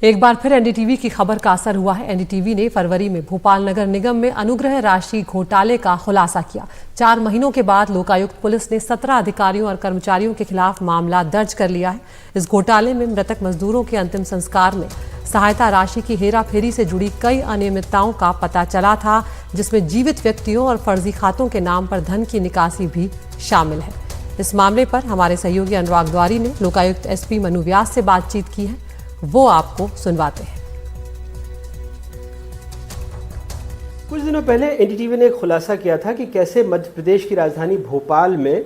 एक बार फिर एनडीटीवी की खबर का असर हुआ है। एनडीटीवी ने फरवरी में भोपाल नगर निगम में अनुग्रह राशि घोटाले का खुलासा किया। 4 महीनों के बाद लोकायुक्त पुलिस ने 17 अधिकारियों और कर्मचारियों के खिलाफ मामला दर्ज कर लिया है। इस घोटाले में मृतक मजदूरों के अंतिम संस्कार में सहायता राशि की हेराफेरी से जुड़ी कई अनियमितताओं का पता चला था, जिसमें जीवित व्यक्तियों और फर्जी खातों के नाम पर धन की निकासी भी शामिल है। इस मामले पर हमारे सहयोगी अनुराग द्वारी ने लोकायुक्त एसपी मनु व्यास से बातचीत की है, वो आपको सुनवाते हैं। कुछ दिनों पहले एनडीटीवी ने एक खुलासा किया था कि कैसे मध्य प्रदेश की राजधानी भोपाल में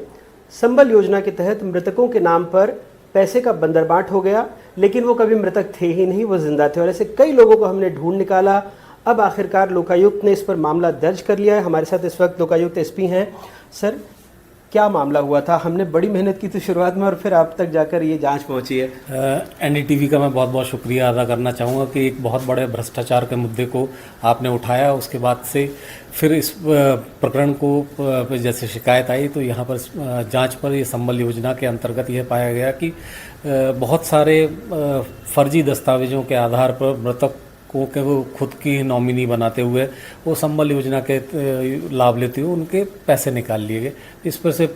संबल योजना के तहत मृतकों के नाम पर पैसे का बंदरबाट हो गया, लेकिन वो कभी मृतक थे ही नहीं, वो जिंदा थे। और ऐसे कई लोगों को हमने ढूंढ निकाला। अब आखिरकार लोकायुक्त ने इस पर मामला दर्ज कर लिया है। हमारे साथ इस वक्त लोकायुक्त एसपी हैं। सर, क्या मामला हुआ था? हमने बड़ी मेहनत की थी शुरुआत में और फिर आप तक जाकर ये जांच पहुंची है। एनडीटीवी का मैं बहुत बहुत शुक्रिया अदा करना चाहूँगा कि एक बहुत बड़े भ्रष्टाचार के मुद्दे को आपने उठाया। उसके बाद से फिर इस प्रकरण को जैसे शिकायत आई तो यहाँ पर जांच पर ये संबल योजना के अंतर्गत यह पाया गया कि बहुत सारे फर्जी दस्तावेजों के आधार पर मृतक को के वो खुद की नॉमिनी बनाते हुए वो संबल योजना के लाभ लेते हुए उनके पैसे निकाल लिए गए। इस पर से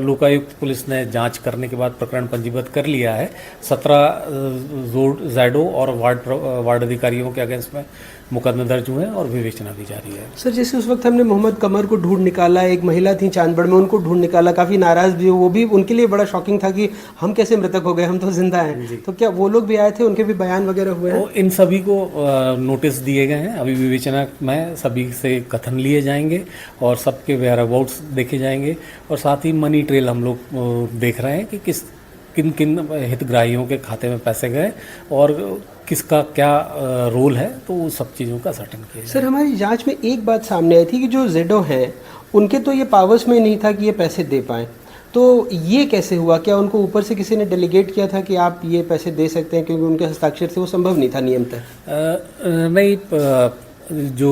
लोकायुक्त पुलिस ने जांच करने के बाद प्रकरण पंजीबद्ध कर लिया है। 17 जैडो और वार्ड अधिकारियों के अगेंस्ट में मुकदमे दर्ज हुए हैं और विवेचना की जा रही है। सर, जैसे उस वक्त हमने मोहम्मद कमर को ढूंढ निकाला, एक महिला थी चांदबड़ में, उनको ढूंढ निकाला, काफ़ी नाराज़ भी, वो भी उनके लिए बड़ा शॉकिंग था कि हम कैसे मृतक हो गए, हम तो जिंदा हैं। तो क्या वो लोग भी आए थे, उनके भी बयान वगैरह हुए हैं? इन सभी को नोटिस दिए गए हैं। अभी विवेचना में सभी से कथन लिए जाएंगे और सबके वेयर अबाउट्स देखे जाएंगे और साथ ही मनी ट्रेल हम लोग देख रहे हैं कि किन किन हितग्राहियों के खाते में पैसे गए और किसका क्या रोल है, तो वो सब चीज़ों का सर्टन किया। सर, हमारी जांच में एक बात सामने आई थी कि जो जेडो हैं उनके तो ये पावर्स में नहीं था कि ये पैसे दे पाएँ, तो ये कैसे हुआ? क्या उनको ऊपर से किसी ने डेलीगेट किया था कि आप ये पैसे दे सकते हैं, क्योंकि उनके हस्ताक्षर से वो संभव नहीं था नियमतः? नहीं, जो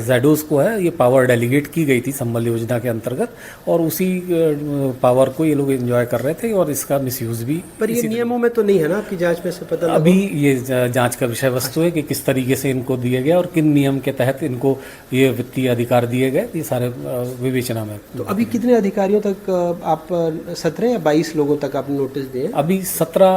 जैडोज को है ये पावर डेलीगेट की गई थी संबल योजना के अंतर्गत और उसी पावर को ये लोग एंजॉय कर रहे थे और इसका मिसयूज भी। पर ये नियमों में तो नहीं है ना आपकी जांच में से पता? अभी ये जांच का विषय वस्तु है कि किस तरीके से इनको दिए गए और किन नियम के तहत इनको ये वित्तीय अधिकार दिए गए, ये सारे विवेचना में। तो अभी कितने अधिकारियों तक आप 17 या 22 लोगों तक आपने नोटिस दिए? अभी 17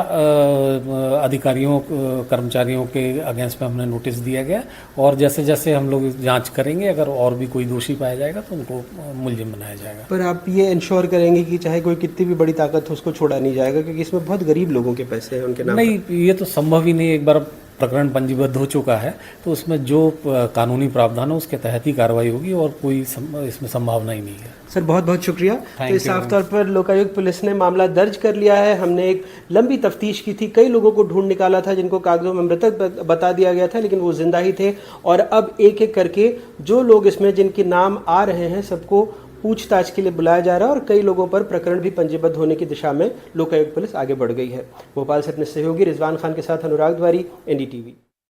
अधिकारियों कर्मचारियों के अगेंस्ट में हमने नोटिस दिया गया और जैसे जैसे हम लोग जांच करेंगे, अगर और भी कोई दोषी पाया जाएगा तो उनको मुलजिम बनाया जाएगा। पर आप ये इंश्योर करेंगे कि चाहे कोई कितनी भी बड़ी ताकत हो उसको छोड़ा नहीं जाएगा, क्योंकि इसमें बहुत गरीब लोगों के पैसे हैं उनके नाम? नहीं, ये तो संभव ही नहीं। एक बार प्रकरण पंजीबद्ध हो चुका है तो उसमें जो कानूनी प्रावधान है उसके तहत ही कार्रवाई होगी और कोई इसमें संभावना ही नहीं है। सर, बहुत बहुत शुक्रिया। तो साफ तौर पर लोकायुक्त पुलिस ने मामला दर्ज कर लिया है। हमने एक लंबी तफ्तीश की थी, कई लोगों को ढूंढ निकाला था जिनको कागजों में मृतक बता दिया गया था, लेकिन वो जिंदा ही थे। और अब एक एक करके जो लोग इसमें जिनके नाम आ रहे हैं सबको पूछताछ के लिए बुलाया जा रहा है और कई लोगों पर प्रकरण भी पंजीबद्ध होने की दिशा में लोकायुक्त पुलिस आगे बढ़ गई है। भोपाल से अपने सहयोगी रिजवान खान के साथ अनुराग द्वारी, एनडीटीवी।